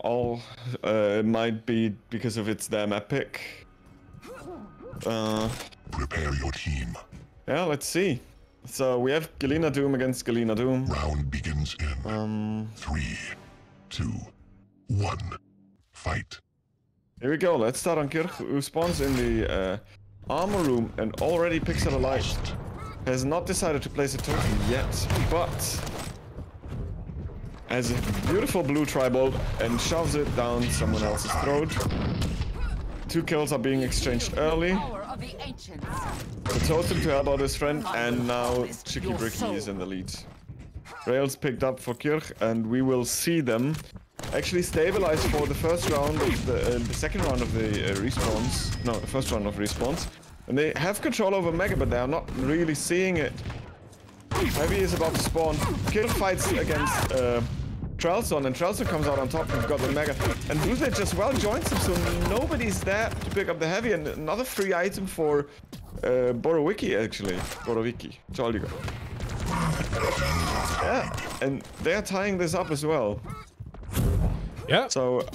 all it might be because of its damn epic. Prepare your team. Yeah, let's see. So we have Galena Doom against Galena Doom. Round begins in 3, 2, 1. Fight. Here we go. Let's start on Kirch, who spawns in the armor room and already picks up a light. Has not decided to place a token yet, but has a beautiful blue tribal and shoves it down someone else's throat. 2 kills are being exchanged early. The totem to help out his friend, and now ChikiBriki is in the lead. Rails picked up for Kirch, and we will see them actually stabilize for the first round of the second round of the respawns. No, the first round of respawns. And they have control over Mega, but they are not really seeing it. Heavy is about to spawn. Kill fights against Trelson, and Trelson comes out on top. We've got the Mega. And Boozley just well joins him, so nobody's there to pick up the Heavy. And another free item for borowiki, actually. Borowiki. Jolly. Yeah, and they are tying this up as well. Yeah. So,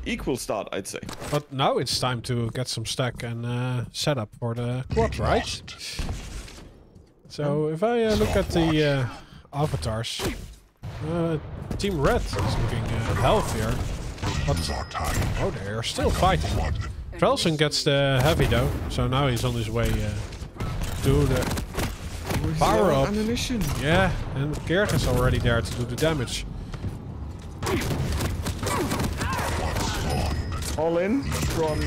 equal start, I'd say. But now it's time to get some stack and set up for the quad, right? So if I look at the avatars, Team Red is looking healthier. But oh, they are still fighting. Trelson gets the heavy though, so now he's on his way to the power up. Yeah, and Geert is already there to do the damage. All in from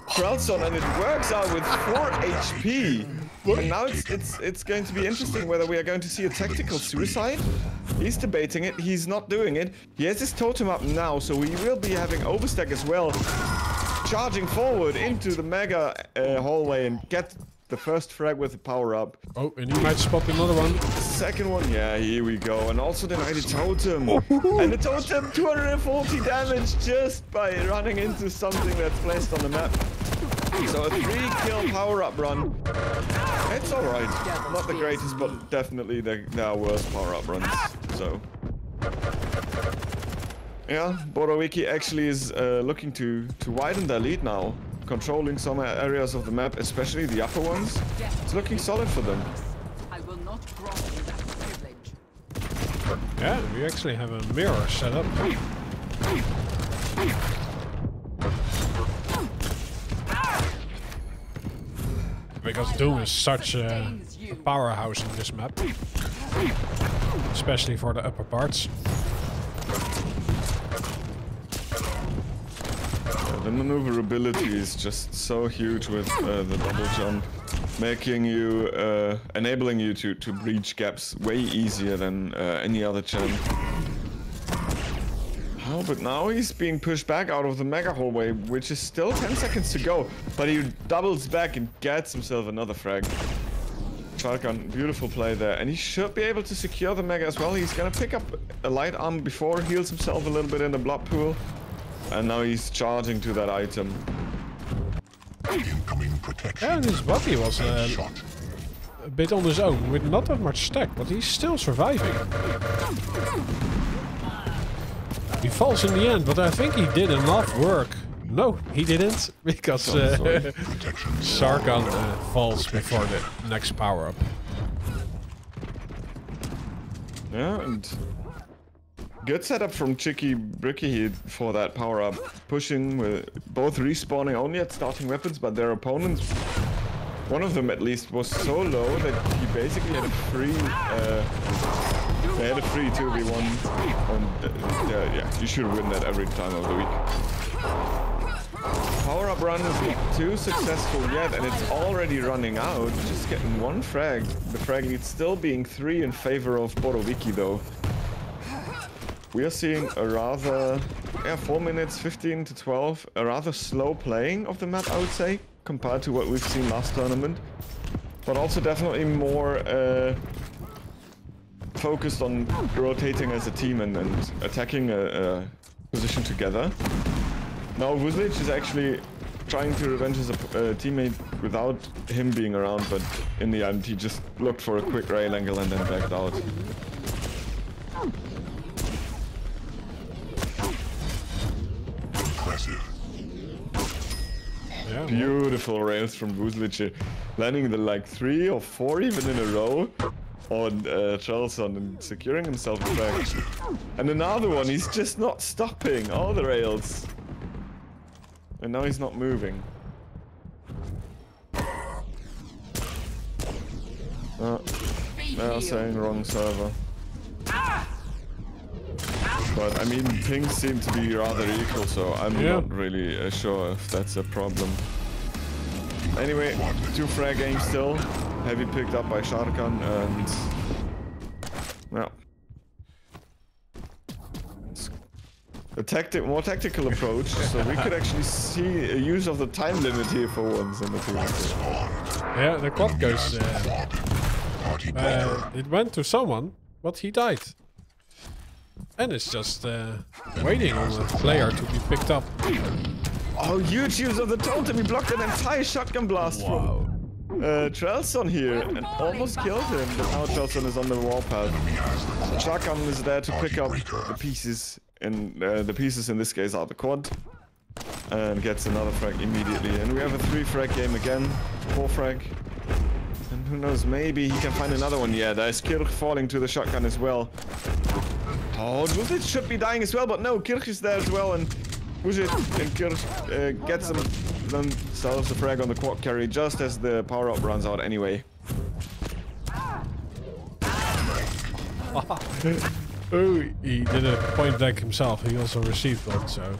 Trelson, and it works out with 4 HP. And now it's going to be interesting whether we are going to see a tactical suicide. He's debating it. He's not doing it. He has his totem up now, so he will be having overstack as well. Charging forward into the Mega hallway and get the first frag with the power up. Oh, and he might spot another one. Second one, yeah, here we go. And also the Knighted Totem. And the Totem, 240 damage just by running into something that's placed on the map. So a 3-kill power-up run. It's alright. Not the greatest, but definitely there are worse power-up runs. So yeah, borowiki actually is looking to widen their lead now. Controlling some areas of the map, especially the upper ones. It's looking solid for them. I will not cross that privilege. Yeah, we actually have a mirror set up. Because Doom is such a powerhouse in this map. Especially for the upper parts. The maneuverability is just so huge with the double jump, making you, enabling you to breach gaps way easier than any other champ. Oh, but now he's being pushed back out of the Mega hallway, which is still 10 seconds to go. But he doubles back and gets himself another frag. Shotgun, beautiful play there, and he should be able to secure the Mega as well. He's gonna pick up a light arm before, heals himself a little bit in the blood pool. And now he's charging to that item. Yeah, and his body was a bit on his own, with not that much stack, but he's still surviving. He falls in the end, but I think he did enough work. No, he didn't, because Sargon falls before the next power-up. Yeah, and good setup from ChikiBriki for that power-up. Pushing with both respawning only at starting weapons, but their opponents, one of them at least, was so low that he basically had a free, they had a free 2v1. And yeah, you should win that every time of the week. Power-up run is not too successful yet, and it's already running out. Just getting 1 frag. The frag lead still being 3 in favor of borowiki though. We are seeing a rather, 4 minutes, 15 to 12, a rather slow playing of the map, I would say, compared to what we've seen last tournament. But also definitely more focused on rotating as a team and attacking a position together. Now Vuzlic is actually trying to revenge his teammate without him being around, but in the end he just looked for a quick rail angle and then backed out. Impressive. Yeah, Beautiful rails from Vuzlic, landing the like 3 or 4 even in a row on Charleston and securing himself back. And another one, he's just not stopping all the rails. And now he's not moving. Now saying wrong server. But I mean, things seem to be rather equal, so I'm not really sure if that's a problem. Anyway, 2 frag games still. Heavy picked up by Sharkan and... well. A more tactical approach, so we could actually see a use of the time limit here for once in the team. Yeah, the quad goes... it went to someone, but he died. And it's just waiting on the player to be picked up. Oh, huge use of the totem. He blocked an entire shotgun blast from Trelson here and almost killed him. But now Trelson is on the warpath. Shotgun is there to pick up the pieces. And the pieces in this case are the quad. And gets another frag immediately. And we have a 3 frag game again. 4 frag. And who knows, maybe he can find another one. Yeah, there's Kirch falling to the shotgun as well. Oh, Vuzic should be dying as well, but no, Kirch is there as well, and Vuzic and Kirch gets themselves a frag on the quad carry just as the power-up runs out anyway. Oh, he did a point blank himself. He also received one, so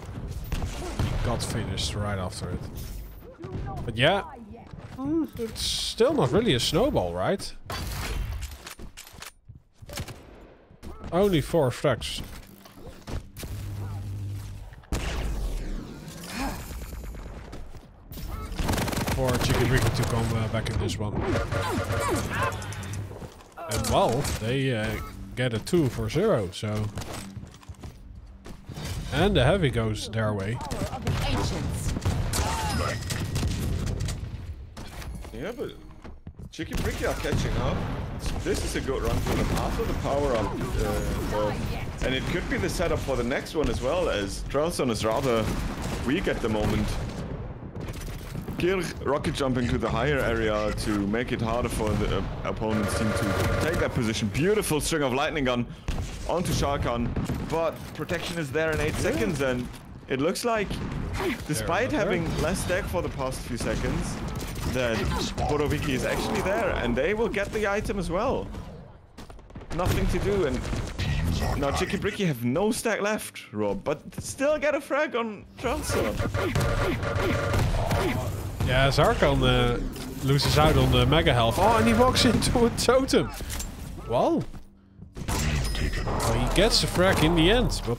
he got finished right after it. But yeah, it's still not really a snowball, right? Only 4 frags. For ChikiBriki to come back in this one. And well, they get a 2 for 0, so... And the heavy goes their way. Yeah, but ChikiBriki are catching up. This is a good run for them after the power-up. And it could be the setup for the next one as well, as Trelson is rather weak at the moment. Kirch rocket jumping to the higher area to make it harder for the opponent's team to take that position. Beautiful string of lightning gun onto Sharkan, but protection is there in 8 seconds, and it looks like, despite having less stack for the past few seconds, that borowiki is actually there, and they will get the item as well. Nothing to do, and now ChikiBriki have no stack left, Rob, but still get a frag on Trelson. Yeah, Zarkan loses out on the mega health. Oh, and he walks into a totem. Well, he gets a frag in the end, but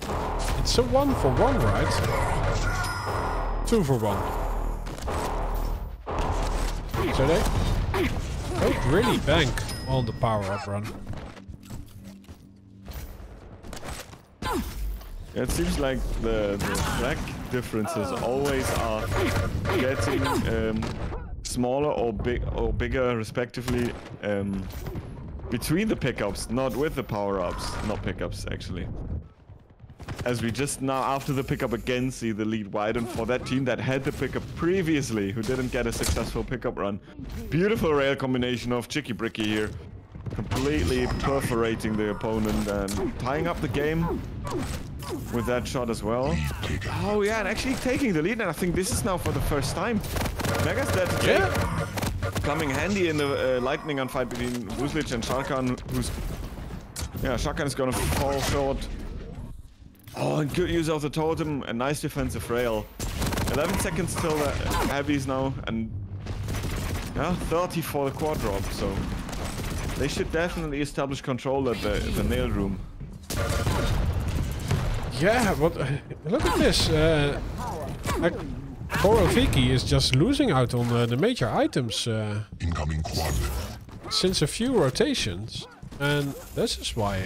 it's a 1 for 1, right? 2 for 1. So they don't really bank on the power-up run. It seems like the flag differences always are getting smaller or bigger respectively between the pickups, not with the power-ups, not pickups actually. As we just now, after the pickup again, see the lead widen for that team that had the pickup previously, who didn't get a successful pickup run. Beautiful rail combination of ChikiBriki here, completely perforating the opponent and tying up the game with that shot as well. Oh yeah, and actually taking the lead, and I think this is now for the first time. Mega's dead to take. Coming handy in the lightning on fight between Vuzlic and Sharkan, who's... yeah, Sharkan is gonna fall short. Oh, and good use of the totem, a nice defensive rail. 11 seconds till the heavies now, and yeah, 30 for the quad drop, so they should definitely establish control at the nail room. Yeah, but look at this. borowiki is just losing out on the major items Incoming quad. since a few rotations. And this is why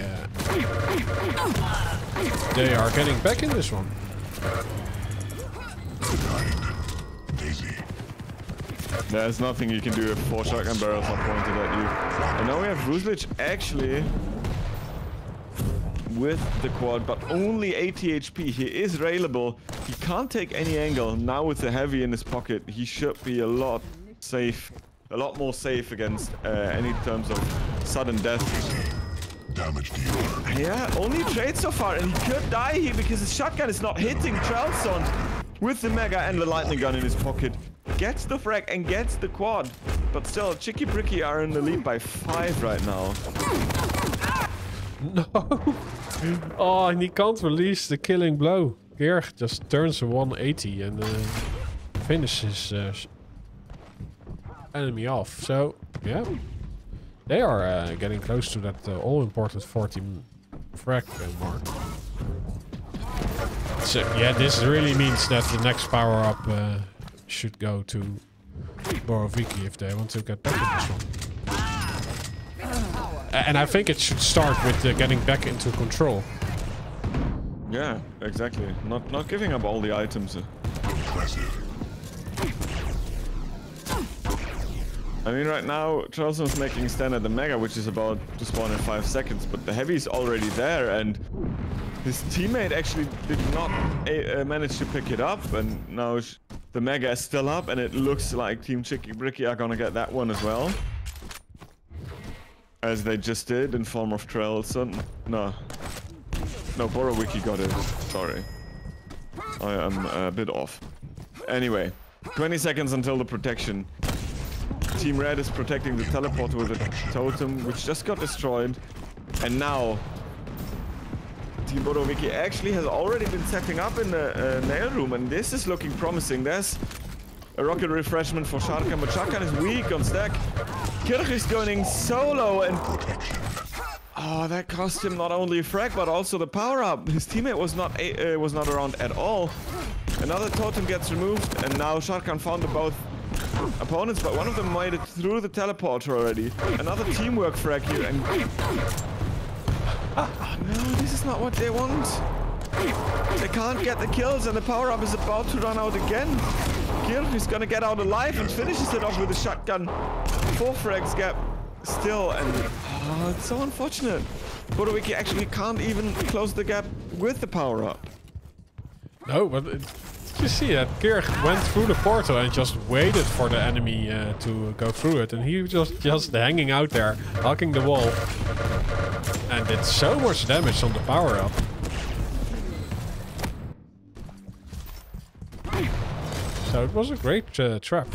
they are getting back in this one. There's nothing you can do if 4 shotgun barrels are pointed at you. And now we have Vuzlic actually with the quad, but only 80 HP. He is railable. He can't take any angle. Now with the heavy in his pocket, he should be a lot more safe against any terms of sudden death. Damage dealer. Yeah, only trade so far, and he could die here because his shotgun is not hitting Trelson with the mega and the lightning gun in his pocket. Gets the frag and gets the quad, but still, ChikiBriki are in the lead by 5 right now. No! Oh, and he can't release the killing blow. Georg just turns a 180 and finishes enemy off. So, yeah. They are getting close to that all-important 40 frag mark. So, yeah, this really means that the next power-up should go to borowiki if they want to get back in this one. And I think it should start with getting back into control. Yeah, exactly. Not giving up all the items. Impressive. I mean, right now, Trelson's making a stand at the Mega, which is about to spawn in 5 seconds, but the Heavy's already there, and his teammate actually did not manage to pick it up, and now the Mega is still up, and it looks like Team ChikiBriki are gonna get that one as well. As they just did in form of Trelson. No, borowiki got it. Sorry. I am a bit off. Anyway, 20 seconds until the protection. Team Red is protecting the teleporter with a totem, which just got destroyed. And now, Team borowiki actually has already been setting up in the nail room, and this is looking promising. There's a rocket refreshment for Sharkan, but Sharkan is weak on stack. Kirch is going solo, and oh, that cost him not only a frag, but also the power-up. His teammate was not around at all. Another totem gets removed, and now Sharkan found both opponents, but one of them made it through the teleporter already. Another teamwork frag here, and oh, no, this is not what they want. They can't get the kills, and the power-up is about to run out again. Kirch is gonna get out alive and finishes it off with a shotgun. 4 frags gap still, and oh, it's so unfortunate. borowiki actually can't even close the gap with the power-up. No, but you see that Kirch went through the portal and just waited for the enemy to go through it, and he was just hanging out there, hugging the wall, and did so much damage on the power-up. So it was a great trap.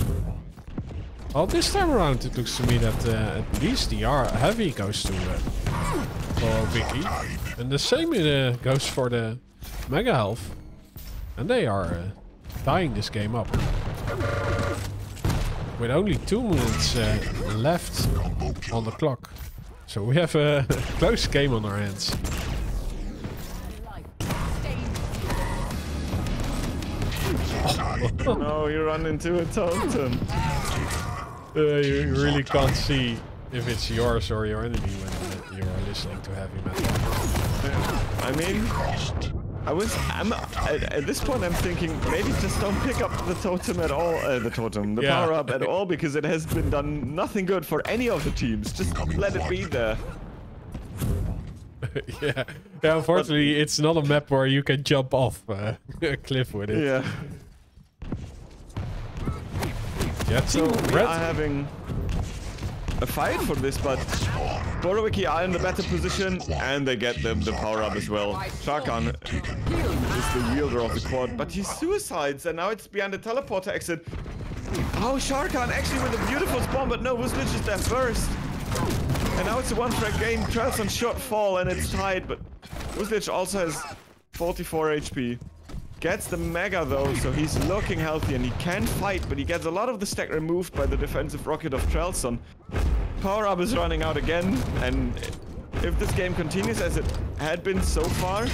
Well, this time around it looks to me that at least the heavy goes to borowiki, and the same goes for the mega health, and they are tying this game up with only 2 minutes left on the clock. So we have a close game on our hands. No, you run into a totem. You really can't see if it's yours or your enemy when you are listening to heavy metal. I mean, at this point I'm thinking maybe just don't pick up the totem at all, the power up at all, because it has been done nothing good for any of the teams. Just let it be there. Yeah, unfortunately it's not a map where you can jump off a cliff with it. Yeah. Yeah, so we are having a fight for this, but borowiki are in the better position, and they get the power up as well. Sharkan is the wielder of the quad, but he suicides, and now it's behind the teleporter exit. Oh, Sharkan actually with a beautiful spawn, but no, Wuslich is there first. And now it's a 1-frag game. Trelson shot fall, and it's tied, but Wuslich also has 44 HP. Gets the mega though, so he's looking healthy and he can fight, but he gets a lot of the stack removed by the defensive rocket of Trelson. Power up is running out again, and if this game continues as it had been so far,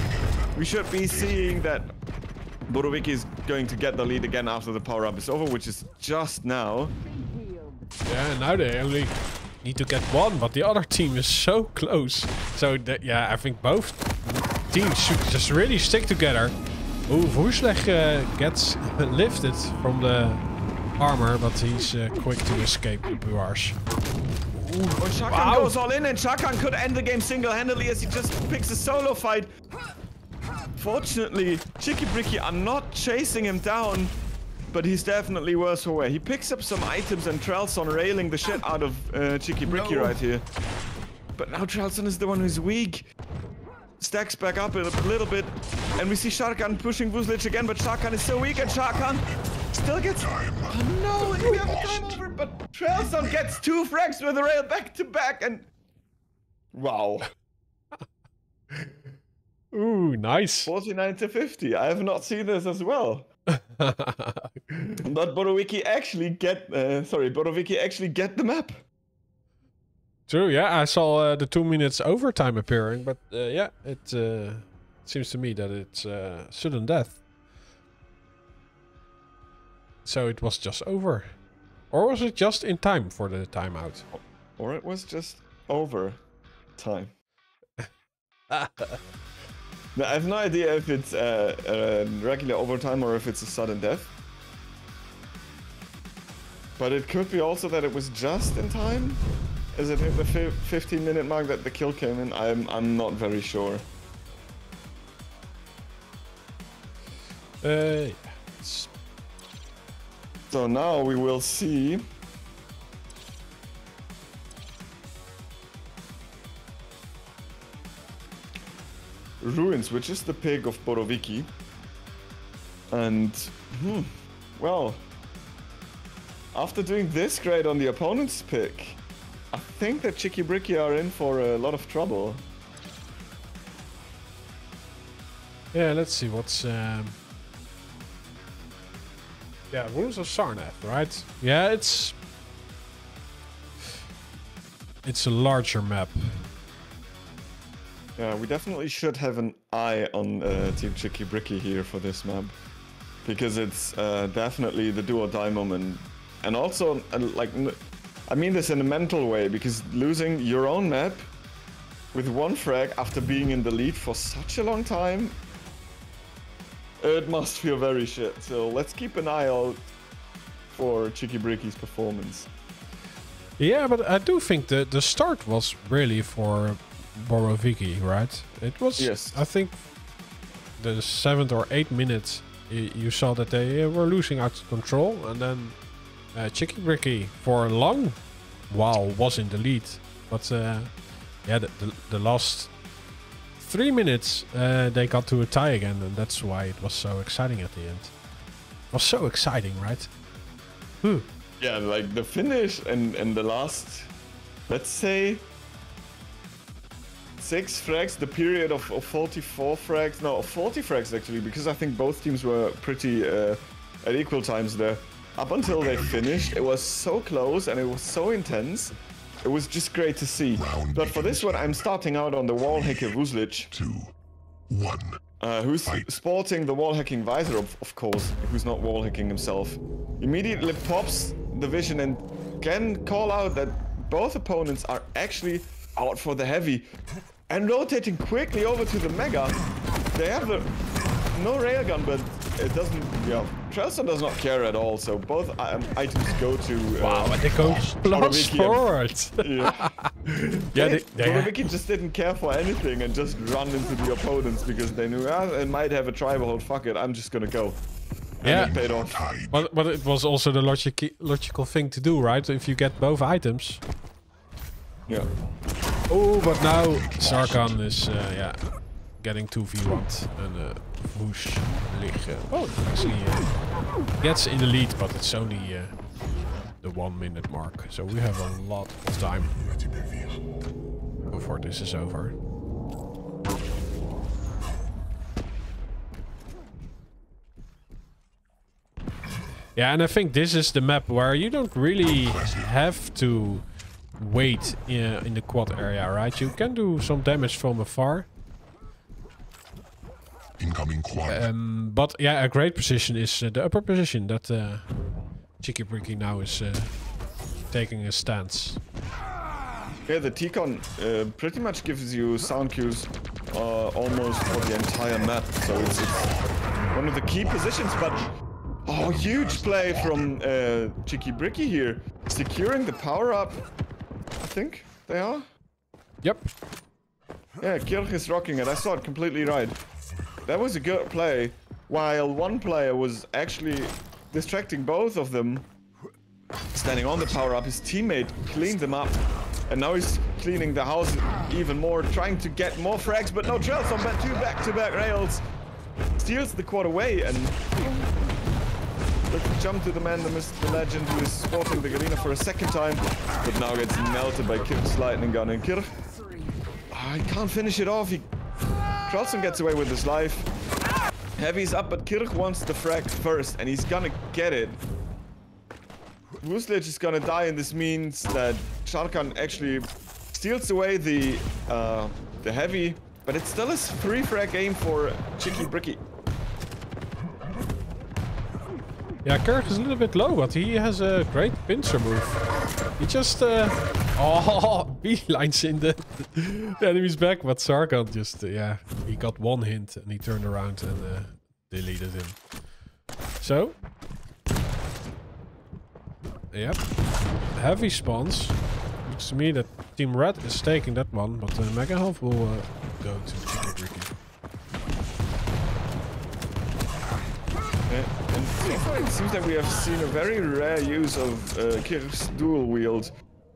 we should be seeing that borowiki is going to get the lead again after the power up is over, which is just now. Yeah, now they only need to get one, but the other team is so close. So that, yeah, I think both teams should just really stick together. Ooh, Wuslich gets lifted from the armor, but he's quick to escape the barrage. Or Shakan goes all in, and Shakan could end the game single-handedly as he just picks a solo fight. Fortunately, ChikiBriki are not chasing him down, but he's definitely worse for wear. He picks up some items, and Trelson railing the shit out of ChikiBriki right here. But now Trelson is the one who's weak. Stacks back up a little bit, and we see Shakan pushing Vuzlic again, but Shakan is so weak, and Shakan still gets... Oh no, and we have a time over, but Trelson gets 2 frags with a rail back-to-back, and... Wow. Ooh, nice. 49 to 50. I have not seen this as well. But borowiki actually get... borowiki actually get the map. True, yeah, I saw the 2 minutes overtime appearing, but yeah, it seems to me that it's sudden death. So it was just over. Or was it just in time for the timeout? Or it was just over time. Now, I have no idea if it's a regular overtime or if it's a sudden death. But it could be also that it was just in time. Is it hit the 15-minute mark that the kill came in? I'm not very sure. So now we will see Ruins, which is the pick of borowiki. And well, after doing this great on the opponent's pick, I think that ChikiBriki are in for a lot of trouble. Yeah, let's see what's... Yeah, Rules of Sarnath, right? Yeah, it's a larger map. Yeah, we definitely should have an eye on Team ChikiBriki here for this map. Because it's definitely the do-or-die moment. And also, like... I mean this in a mental way, because losing your own map with 1 frag after being in the lead for such a long time, it must feel very shit. So let's keep an eye out for ChikiBriki's performance. Yeah, but I do think the start was really for borowiki, right? It was, yes. I think, the 7th or 8th minute, you saw that they were losing out of control, and then ChikiBriki for a long while was in the lead, but yeah, the last 3 minutes they got to a tie again, and that's why it was so exciting at the end. It was so exciting, right? Yeah, like the finish and the last, let's say, 6 frags, the period of 44 frags, no, 40 frags actually, because I think both teams were pretty at equal times there. Up until they finished, it was so close and it was so intense. It was just great to see. But for this one, I'm starting out on the wall hacker Vuzlic. 2, 1. Who's sporting the wall hacking visor, of course, who's not wall hacking himself. Immediately pops the vision and can call out that both opponents are actually out for the heavy. And rotating quickly over to the mega. They have the no railgun, but it doesn't, yeah, Trelson does not care at all, so both items go to... wow, and they go blast forward! Yeah. Yeah, borowiki just didn't care for anything and just run into the opponents because they knew, it might have a tribal hold, fuck it, I'm just gonna go. And yeah, it paid off. But it was also the logical thing to do, right? If you get both items. Yeah. Oh, but now Sarkan is, yeah, getting 2v1'd and whoosh liggen. Oh, actually gets in the lead, but it's only the 1 minute mark, so we have a lot of time before this is over. Yeah, and I think this is the map where you don't really have to wait in the quad area, right? You can do some damage from afar. Incoming quad. But yeah, a great position is the upper position that ChikiBriki now is taking a stance. Yeah, the T-Con pretty much gives you sound cues almost for the entire map, so it's one of the key positions, but oh, huge play from ChikiBriki here, securing the power-up. think they are. Yep. Yeah, Kirch is rocking it. I saw it completely right. That was a good play, while one player was actually distracting both of them. Standing on the power-up, his teammate cleaned them up. And now he's cleaning the house even more, trying to get more frags, but no, Trails on two back-to-back rails. Steals the quad away, and let's jump to the man, the legend, who is spotting the Galena for a second time, but now gets melted by Kirch's lightning gun. And Kirch, he can't finish it off. Carlson gets away with his life. Heavy's up, but Kirch wants the frag first, and he's gonna get it. Wuslich is gonna die, and this means that Sharkan actually steals away the heavy, but it still is 3 frag game for ChikiBriki. Yeah, Kirk is a little bit low, but he has a great pincer move. He just beelines in the enemy's back, but Sargon just he got one hint and he turned around and deleted him. So. Yep. Heavy spawns. Looks to me that Team Red is taking that one, but Mega Health will go to ChikiBriki. And so far it seems that we have seen a very rare use of Kirch's dual wield,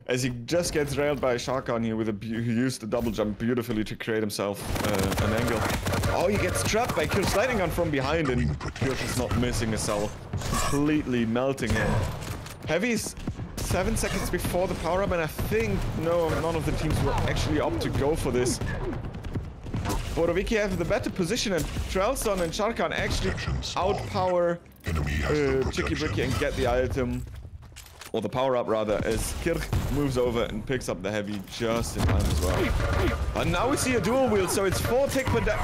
as he just gets railed by Sharkan here with who used the double jump beautifully to create himself an angle. Oh, he gets trapped by Kirch's lightning gun from behind, and Kirch is not missing a cell, completely melting him. Heavy's 7 seconds before the power-up, and I think none of the teams were actually up to go for this. Borowiki have the better position, and Trelson and Sharkan actually outpower ChikiBriki and get the item, or the power-up rather, as Kirch moves over and picks up the heavy just in time as well. And now we see a dual wield, so it's 4 tick per damage.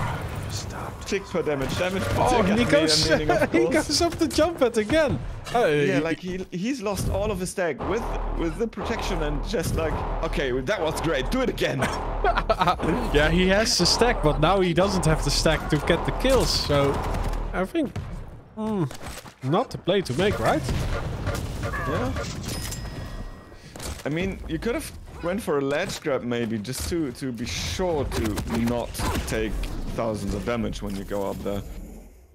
Oh, and he goes up the jump pad again. Yeah, like he's lost all of his stack with the protection, and just like, okay, that was great, do it again. Yeah, he has the stack, but now he doesn't have the stack to get the kills. So I think not the play to make, right? Yeah. I mean, you could have went for a ledge grab maybe, just to be sure to not take thousands of damage when you go up there.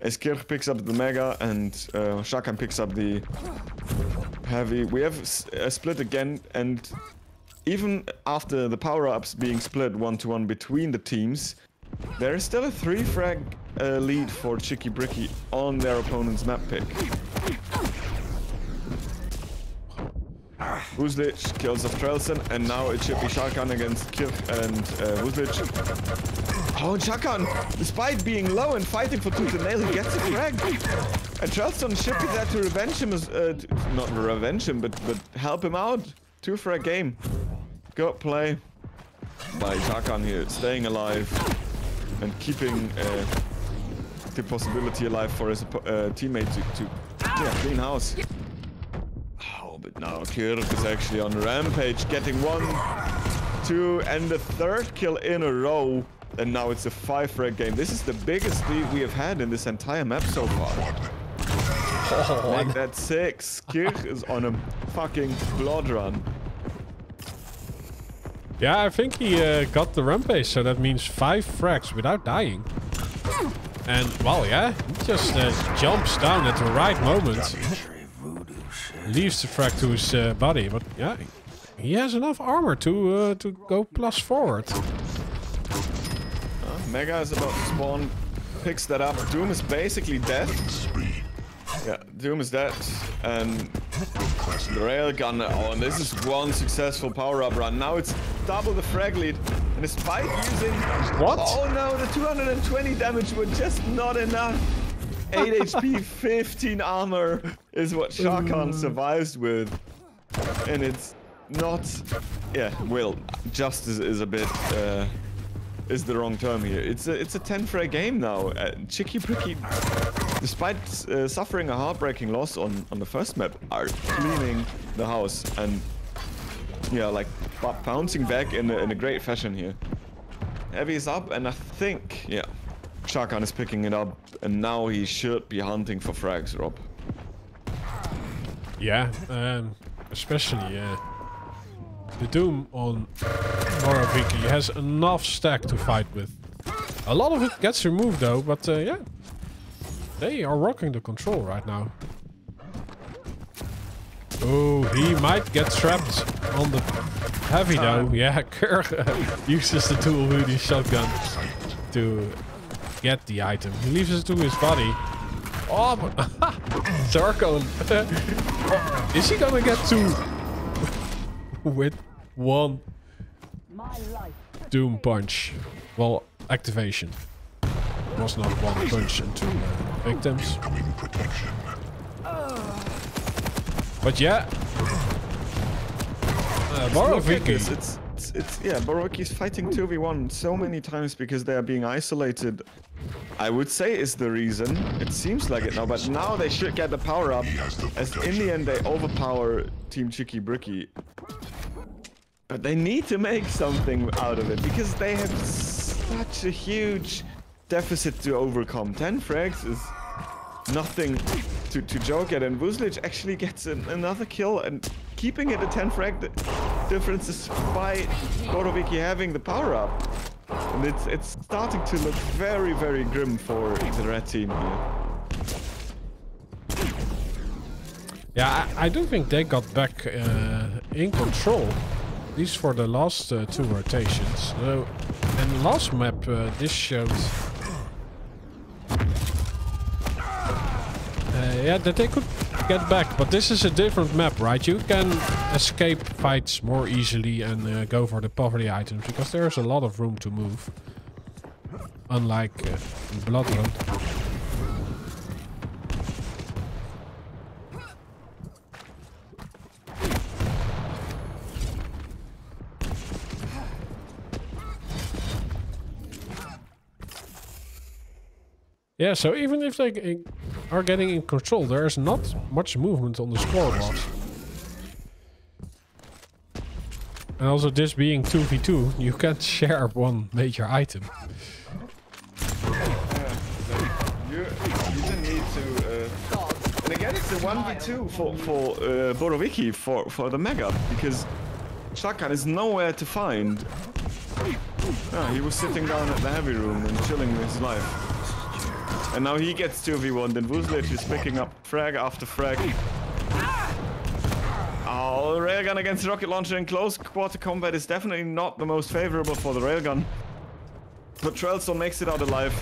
As Kirch picks up the mega and Sharkan picks up the heavy. We have a split again, and even after the power-ups being split 1-to-1 between the teams, there is still a 3 frag lead for ChikiBriki on their opponent's map pick. Wuslich kills off Trelson, and now it should be Sharkan against Kirch and Wuslich. Oh, and Sharkan, despite being low and fighting for tooth and nail, he gets a frag. And Trelson should be there to revenge him, not revenge him, but help him out. 2 frag game. Good play by Sharkan here, staying alive and keeping the possibility alive for his teammate to clean house. But now Kirch is actually on rampage, getting 1, 2, and the 3rd kill in a row. And now it's a 5 frag game. This is the biggest lead we have had in this entire map so far. Make that 6. Kirch is on a fucking blood run. Yeah, I think he got the rampage, so that means 5 frags without dying. And, well, yeah, he just jumps down at the right moment. Leaves the frag to his body, but yeah, he has enough armor to go plus forward. Mega is about to spawn, picks that up. Doom is basically dead. Yeah, Doom is dead, and the railgun. Oh, and this is 1 successful power-up run. Now it's double the frag lead, and despite using oh no, the 220 damage were just not enough. 8 HP, 15 armor is what Sharkan survives with. And it's not... Yeah, well, just is a bit... is the wrong term here. It's a 10 frag game now. ChikiBriki, despite suffering a heartbreaking loss on the first map, are cleaning the house. And yeah, like bouncing back in a great fashion here. Heavy is up, and I think... Yeah. Sharkan is picking it up, and now he should be hunting for frags, Rob. Yeah, especially the Doom on borowiki has enough stack to fight with. A lot of it gets removed though, but yeah. They are rocking the control right now. Oh, he might get trapped on the heavy though. Yeah, Kerr uses the dual hoodie shotgun to get the item. He leaves it to his body. Oh, Zarkon. Is he gonna get two with one Doom punch? Well, activation. It was not one punch and two victims. But yeah, borowiki. Yeah, borowiki is fighting 2v1 so many times because they are being isolated. I would say is the reason. It seems like it now, but now they should get the power up. As in the end, they overpower Team ChikiBriki. But they need to make something out of it because they have such a huge deficit to overcome. 10 frags is nothing to joke at, and Vuzlic actually gets another kill, and keeping it a 10 frag difference despite borowiki having the power up. And it's starting to look very, very grim for the red team here. Yeah, I do think they got back in control. At least for the last two rotations. And last map, this showed... yeah, that they could get back, but this is a different map, right? You can escape fights more easily and go for the poverty items, because there's a lot of room to move. Unlike Blood Run. Yeah, so even if they are getting in control, there's not much movement on the scoreboard. And also this being 2v2, you can't share one major item. You didn't need to... and again, it's a 1v2 for borowiki for the mega, because Shotgun is nowhere to find. Oh, he was sitting down at the heavy room and chilling his life. And now he gets 2v1, then Vuzlic is picking up frag after frag. Oh, railgun against rocket launcher in close quarter combat is definitely not the most favorable for the railgun. But Trelson makes it out alive.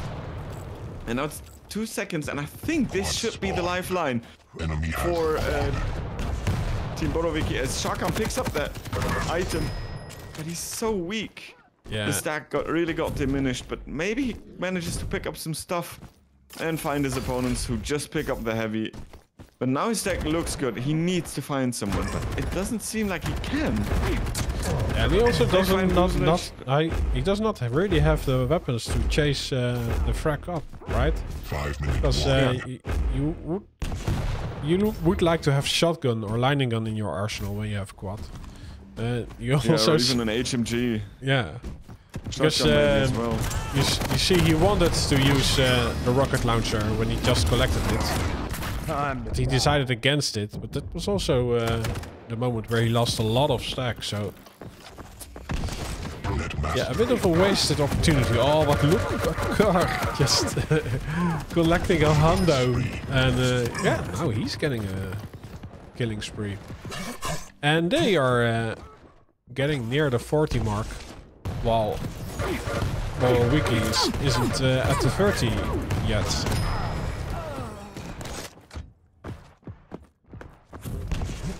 And now it's 2 seconds, and I think this should be the lifeline for Team borowiki, as Shakan picks up that item. But he's so weak. Yeah. The stack really got diminished, but maybe he manages to pick up some stuff and find his opponents who just pick up the heavy. But now his deck looks good. He needs to find someone, but it doesn't seem like he can. And he also he does not really have the weapons to chase the frag up, right? 5 minutes. Because you would like to have shotgun or lining gun in your arsenal when you have quad. You also or even an HMG. Yeah. Because as well. you see, he wanted to use the rocket launcher when he just collected it. But he decided against it, but that was also the moment where he lost a lot of stack, so... Yeah, a bit of a wasted opportunity. Oh, but look at Kerr just collecting a hundo. And yeah, now he's getting a killing spree. And they are getting near the 40 mark, while borowiki isn't at the 30 yet.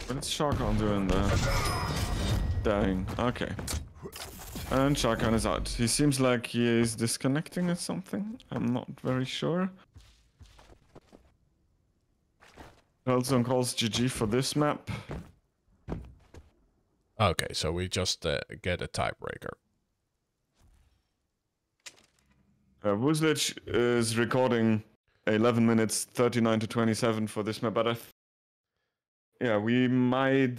What is Sharkan doing there? Dying. Okay. And Sharkan is out. He seems like he is disconnecting or something. I'm not very sure. Elson calls GG for this map. Okay, so we just get a tiebreaker. Vuzlic is recording 11 minutes 39 to 27 for this map, but yeah, we might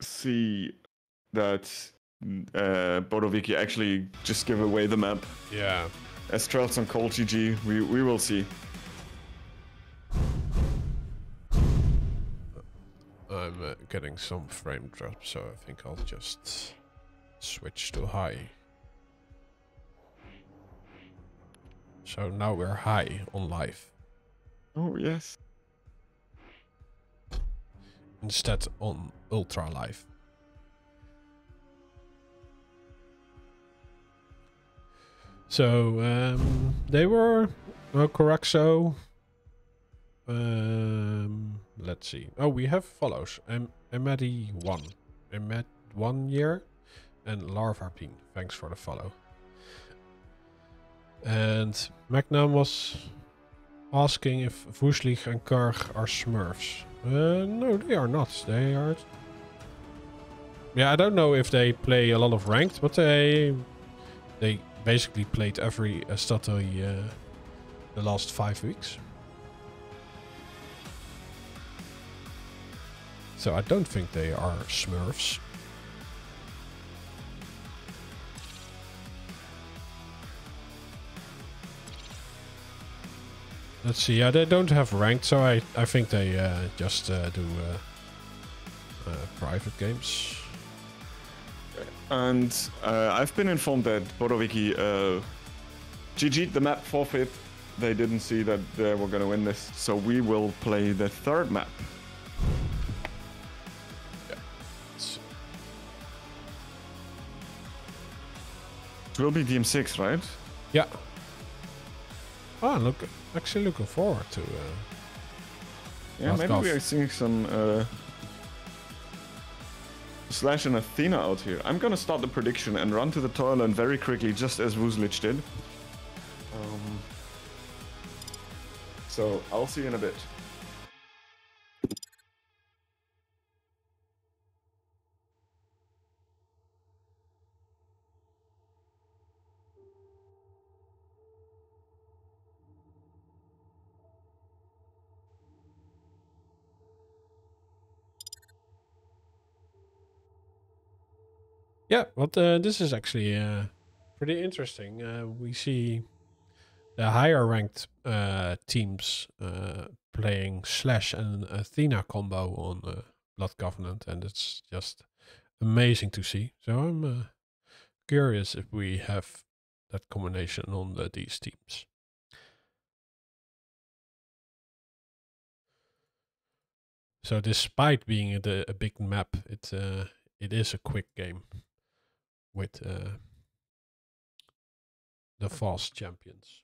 see that borowiki actually just give away the map. Yeah. As Trelson called GG, we will see. I'm I'm getting some frame drop, so I think I'll just switch to high. So now we're high on live. Oh, yes. Instead on ultra live. So they were correct. So let's see. Oh, we have follows. Emedi1, Emed 1 year, and Larvarpine. Thanks for the follow. And Magnum was asking if Woeslig and Karg are Smurfs. No, they are not. They are. Yeah, I don't know if they play a lot of ranked, but they basically played every Estoty the last 5 weeks. So I don't think they are Smurfs. Let's see. Yeah, they don't have ranked, so I think they just do private games. And I've been informed that borowiki GG'd the map forfeit. They didn't see that they were going to win this, so we will play the third map. Yeah. It will be DM6, right? Yeah. Ah, look. Actually looking forward to yeah, maybe we are seeing some Slash and Athena out here. I'm gonna start the prediction and run to the toilet very quickly, just as Woeslig did. So I'll see you in a bit. Yeah, but this is actually pretty interesting. We see the higher ranked teams playing Slash and Athena combo on Blood Covenant, and it's just amazing to see. So I'm curious if we have that combination on these teams. So despite being a big map, it is a quick game with the fast champions.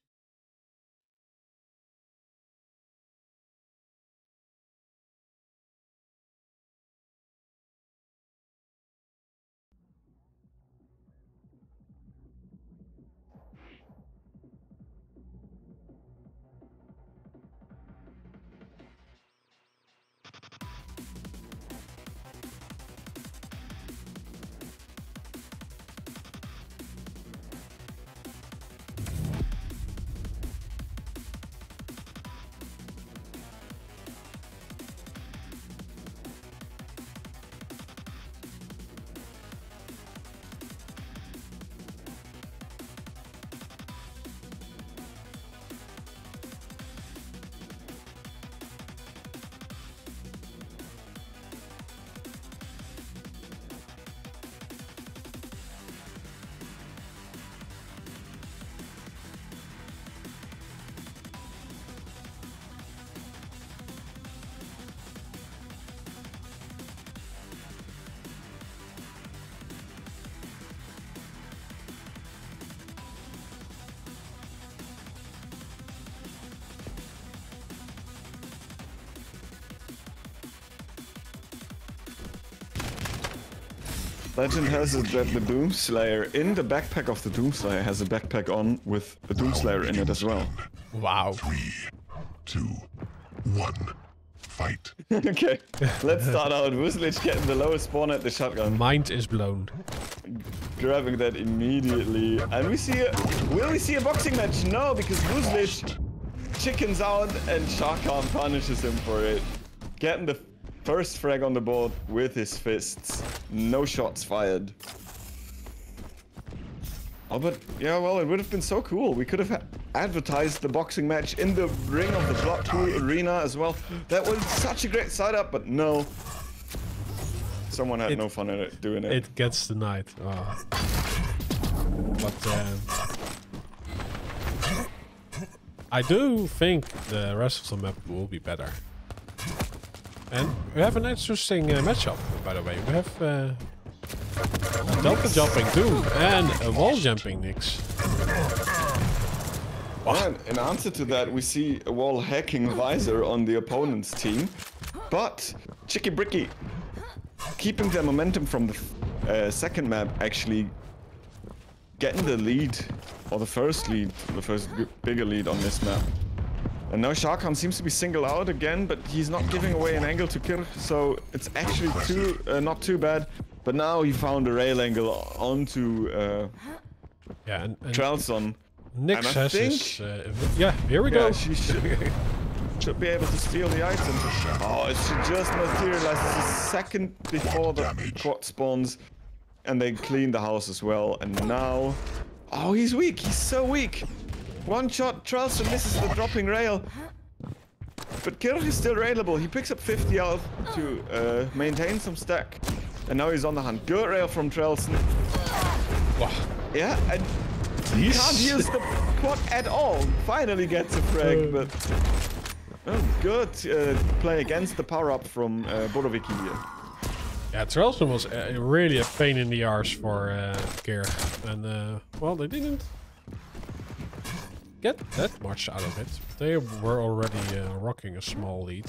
Legend has it that the Doomslayer in the backpack of the Doomslayer has a backpack on with a Doomslayer in it as well. Wow. 3, 2, 1, fight. Okay, let's start out. Woeslig getting the lowest spawn at the shotgun. Mind is blown. Grabbing that immediately. And will we see a boxing match? No, because Woeslig chickens out and Shakan punishes him for it. Getting the first frag on the board with his fists. No shots fired. Oh, but yeah, well, it would have been so cool. We could have advertised the boxing match in the ring of the Blood Pool arena as well. That was such a great setup, but no. someone had no fun at it, doing it. It gets denied. Oh. But I do think the rest of the map will be better. And we have an interesting matchup, by the way. We have a delta jumping too, and a wall jumping Nix. And in answer to that, we see a wall hacking visor on the opponent's team. But ChikiBriki, keeping their momentum from the second map, actually getting the lead, or the first bigger lead on this map. And now Sharkan seems to be singled out again, but he's not giving away an angle to Kirk, so it's actually not too bad. But now he found a rail angle onto and Trelson. Nix has his, yeah, here we go. She should be able to steal the item. Oh, she just materializes a second before the quad spawns, and they clean the house as well. And now, oh, he's weak. He's so weak. One shot, Trelson misses the dropping rail. But Kirk is still railable. He picks up 50 health to maintain some stack. And now he's on the hunt. Good rail from Trelson. Wow. Yeah, and he can't use the quad at all. Finally gets a frag, but good play against the power-up from borowiki here. Yeah, Trelson was really a pain in the arse for Kirk. And, well, they didn't get that much out of it. They were already rocking a small lead.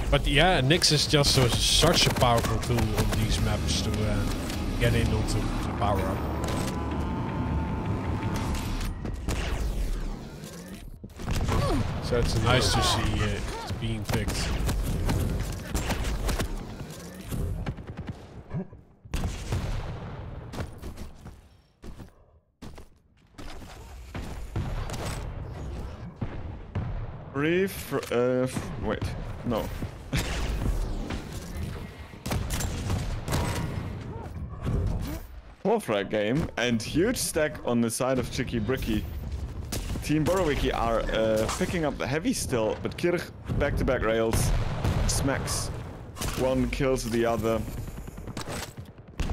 But yeah, Nix is just such a powerful tool on these maps to get in onto the power-up. So it's nice to see it being picked. Wait, no. Four frag game and huge stack on the side of ChikiBriki. Team borowiki are picking up the heavy still, but Kirk back-to-back rails smacks. One kills the other.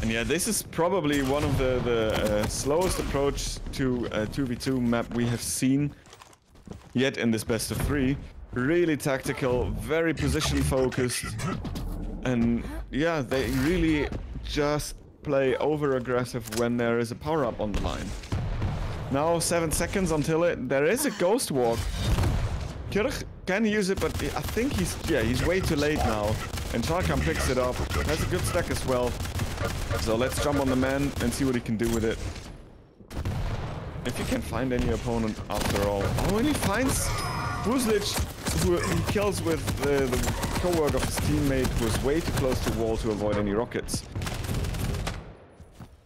And yeah, this is probably one of the slowest approach to a 2v2 map we have seen yet in this best of 3. Really tactical, very position focused. And yeah, they really just play over aggressive when there is a power up on the line. Now 7 seconds until there is a ghost walk. Kirk can use it, but I think he's way too late now. And Sharkan picks it up. Has a good stack as well. So let's jump on the man and see what he can do with it. If he can find any opponent after all. Oh, and he finds Buzlic, who he kills with the co-work of his teammate, who is way too close to the wall to avoid any rockets.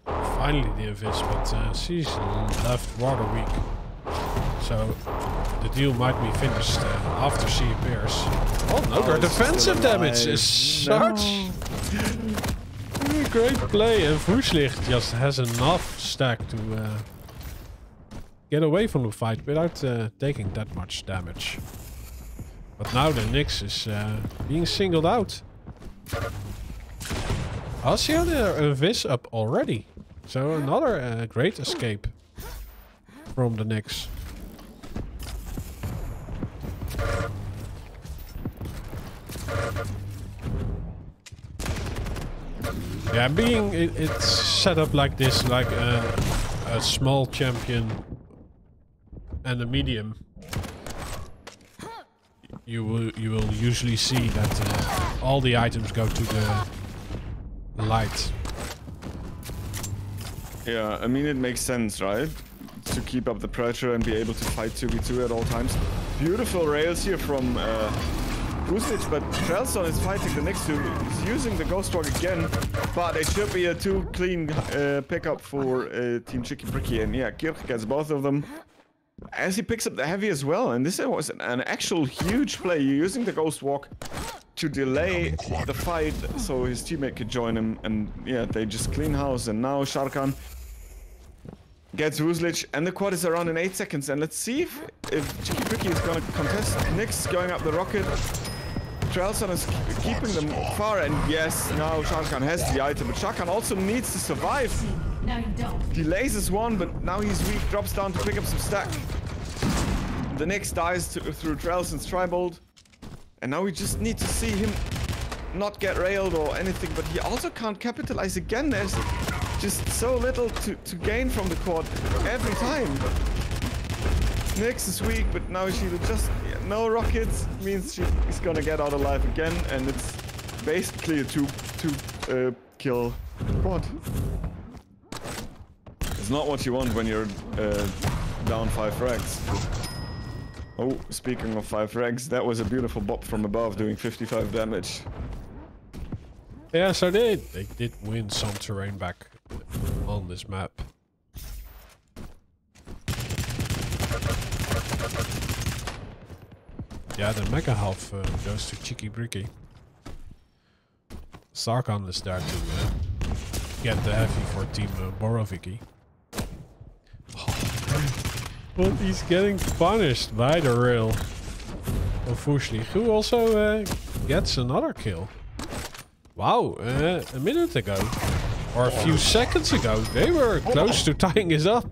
Finally the invis, but she's left rather weak. So the deal might be finished after she appears. Oh no, their defensive damage is such a great play, and Vuurslicht just has enough stack to get away from the fight without taking that much damage. But now the Nix is being singled out. Oh, she had a Viz up already. So another great escape from the Nix. Yeah, it's set up like this, like a small champion and a medium. You will usually see that all the items go to the light. Yeah, I mean, it makes sense, right? To keep up the pressure and be able to fight 2v2 at all times. Beautiful rails here from Buzlic, but Trelson is fighting the next two. He's using the Ghost Walk again, but it should be a too clean pickup for Team ChikiBriki. And yeah, Kirk gets both of them. As he picks up the heavy as well, and this was an actual huge play. You're using the Ghost Walk to delay the fight so his teammate could join him, and yeah, they just clean house. And now Sharkan gets Buzlic, and the quad is around in 8 seconds. And let's see if ChikiBriki is going to contest. Nix going up the rocket. Trelson is keeping them far, and yes, now Shakan has the item, but Shakan also needs to survive. No, you don't. Delays is one, but now he's weak, drops down to pick up some stack. The Nyx dies through Trelson's Tribolt, and now we just need to see him not get railed or anything, but he also can't capitalize again. There's just so little to gain from the quad every time. Nyx is weak, but now she just no rockets means she's gonna get out alive again, and it's basically a two kill quad. It's not what you want when you're down 5 frags. Oh, speaking of 5 frags, that was a beautiful bop from above doing 55 damage. Yeah, so they did win some terrain back on this map. Yeah, the mega half goes to ChikiBriki. Sarkhan is there to get the heavy for team borowiki. But he's getting punished by the rail of Fushli, who also gets another kill. Wow, a minute ago, or a few seconds ago, they were close to tying us up.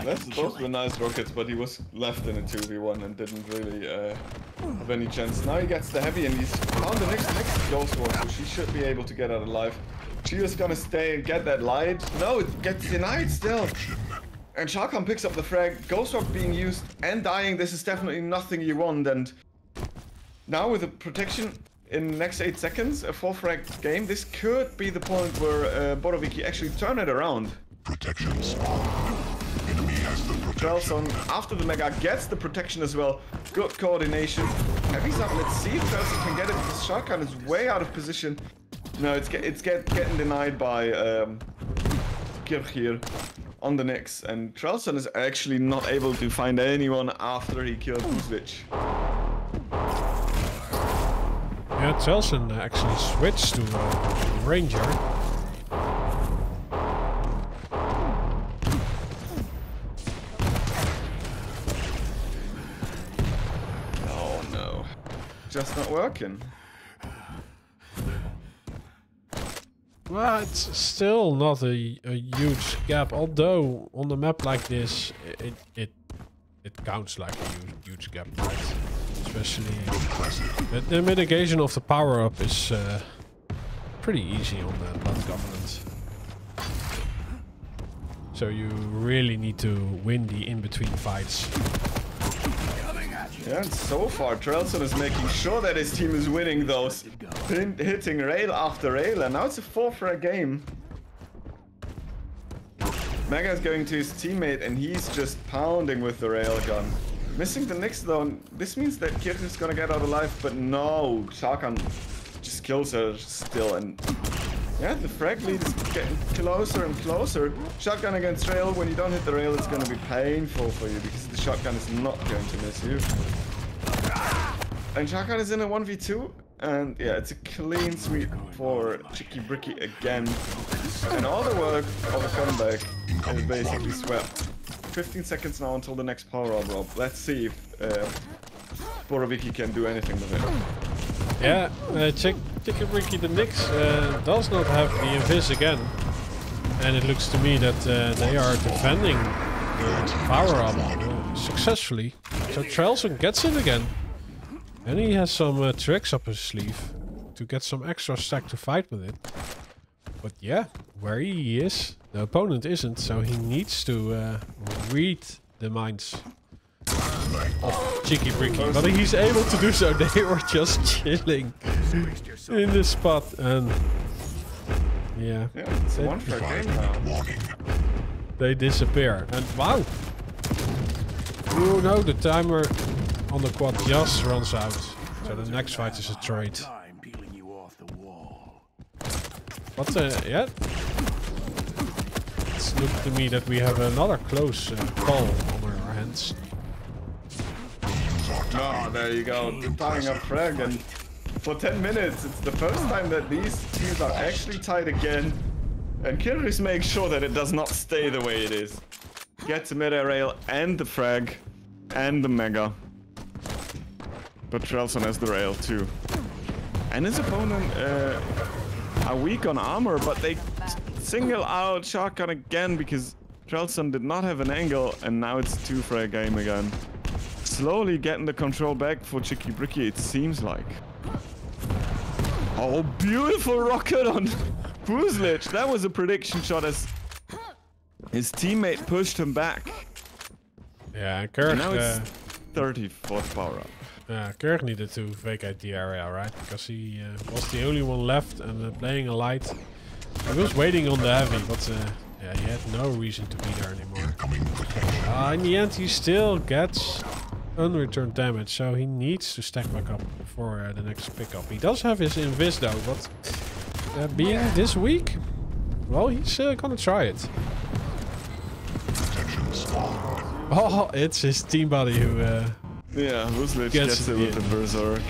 That's those were nice rockets, but he was left in a 2v1 and didn't really have any chance. Now he gets the heavy, and he's found the next ghost one, so she should be able to get out alive. She is gonna stay and get that light. No, it gets denied still. And Shakan picks up the frag. Ghost Rock being used and dying. This is definitely nothing you want. And now with the protection in the next 8 seconds, a 4 frag game, this could be the point where borowiki actually turn it around. Protection spawn. Enemy has the protection. Trelson, after the mega, gets the protection as well. Good coordination. Heavy's up. Let's see if Trelson can get it, because Shakan is way out of position. No, it's getting denied by Kirch here on the Nyx, and Trelson is actually not able to find anyone after he killed Kuzvich. Yeah, Trelson actually switched to Ranger. Oh no, just not working. Well, it's still not a huge gap, although on a map like this, it counts like a huge gap, right? Especially the mitigation of the power-up is pretty easy on the Blood Governance. So you really need to win the in-between fights. Yeah, and so far Trelson is making sure that his team is winning those, hitting rail after rail, and now it's a 4 for a game. Mega is going to his teammate, and he's just pounding with the railgun. Missing the Nyx though, this means that Kirch is gonna get out alive, but no, Shakan just kills her still, and yeah, the frag lead is getting closer and closer. Shotgun against rail, when you don't hit the rail, it's gonna be painful for you, because the shotgun is not going to miss you. And Shakan is in a 1v2, and yeah, it's a clean sweep for ChikiBriki again. And all the work of a comeback is basically swept. 15 seconds now until the next power-up, Rob. Let's see if borowiki can do anything with it. Yeah, ChikiBriki the Nyx does not have the invis again. And it looks to me that they are defending the power-up successfully. So Trelson gets it again. And he has some tricks up his sleeve to get some extra stack to fight with it. But yeah, where he is, the opponent isn't, so he needs to read the minds of ChikiBriki. But he's able to do so. They were just chilling in the spot, and yeah, it's 1 for a game now. They disappear. And wow! Oh no, the timer on the quad just runs out. So the next fight is a trade. But yeah, it's looked to me that we have another close call on our hands. Oh, there you go, tying up frag, and for 10 minutes, it's the first time that these teams are actually tied again. And Kirris makes sure that it does not stay the way it is. Gets the mid-air rail and the frag and the mega. But Trelson has the rail too. And his opponent are weak on armor, but they single out shotgun again because Trelson did not have an angle, and now it's a 2-frag game again. Slowly getting the control back for ChikiBriki, it seems like. Oh, beautiful rocket on Vuzlic. That was a prediction shot as his teammate pushed him back. Yeah, Kirk. Now it's 34th power up. Yeah, Kirk needed to vacate the area, right? Because he was the only one left and playing a light. He was waiting on the heavy, but yeah, he had no reason to be there anymore. In the end, he still gets unreturned damage, so he needs to stack back up for the next pickup. He does have his invis though, but being this weak, well, he's gonna try it. Oh, it's his team buddy who yeah, Vuzlic gets it with the berserk.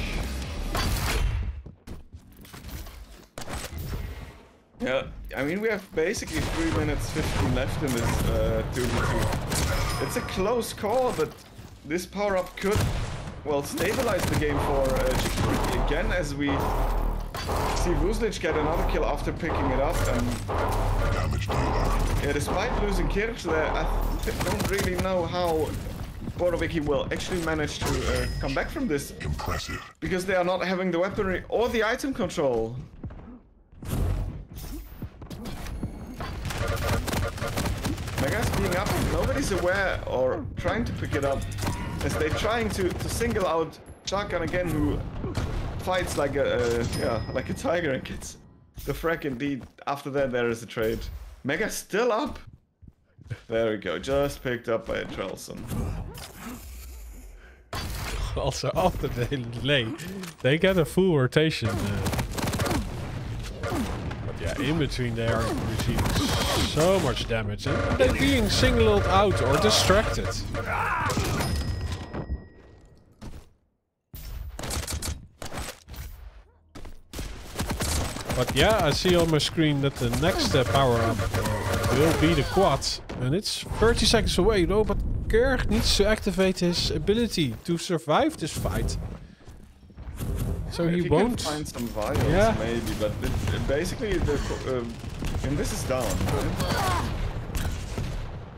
Yeah, I mean, we have basically 3 minutes 15 left in this 2v2. It's a close call, but this power-up could, well, stabilize the game for ChikiBriki again, as we see Vuzlic get another kill after picking it up. And yeah, despite losing Kirch there, I don't really know how borowiki will actually manage to come back from this. Impressive. Because they are not having the weaponry or the item control. Mega's being up, nobody's aware or trying to pick it up, as they're trying to single out Shotgun again, who fights like a tiger and gets the frag indeed. After that, there is a trade. Mega's still up. There we go, just picked up by Trelson. Also, after the delay, they get a full rotation. But yeah, in between they are receiving so much damage. And they're being singled out or distracted. But yeah, I see on my screen that the next power-up will be the quad. And it's 30 seconds away though, but Kirk needs to activate his ability to survive this fight. So he won't find some vials, maybe, but basically the this is down, right?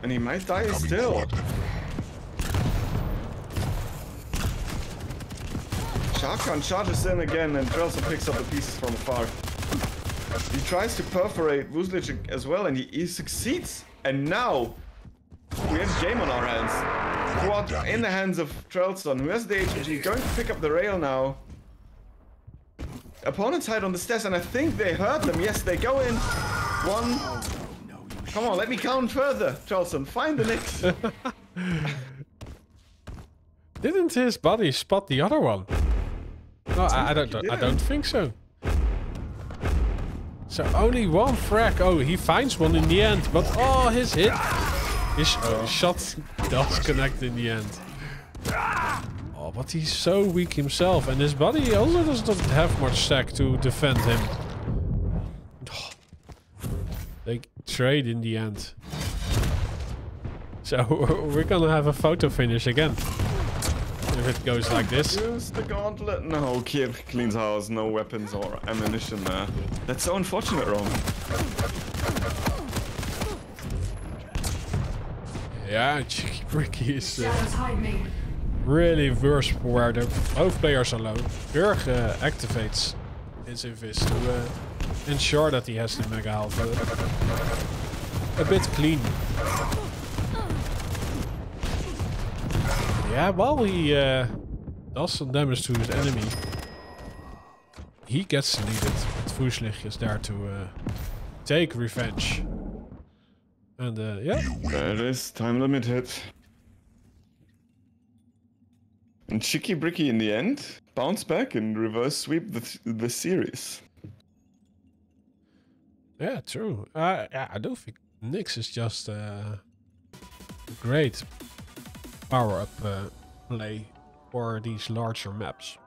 And he might die still. Shotgun charges in again, and Trelson picks up the pieces from afar. He tries to perforate Vuzlic as well, and he succeeds. And now we have game on our hands. Quad in the hands of Trelson, who has the HG, going to pick up the rail now. Opponents hide on the stairs, and I think they heard them. Yes, they go in. One. Come on, let me count further. Trelson, find the next. Didn't his buddy spot the other one? No, I don't think so. So only one frag. Oh, he finds one in the end, but oh, his hit, his shot does connect in the end. Oh, but he's so weak himself, and his buddy also doesn't have much stack to defend him. Oh, they trade in the end. So we're gonna have a photo finish again. If it goes like this. Use the gauntlet. No, Kirk cleans house. No weapons or ammunition there. That's so unfortunate, Ron. Yeah, ChikiBriki is really worse where both players are low. Kirk activates his invis to ensure that he has the mega health a bit clean. Yeah, while he does some damage to his enemy, he gets deleted. But Vuzlic is there to take revenge. And yeah. There it is, time limit hit. And ChikiBriki in the end bounce back and reverse sweep the series. Yeah, true. I don't think Nyx is just great power-up play for these larger maps.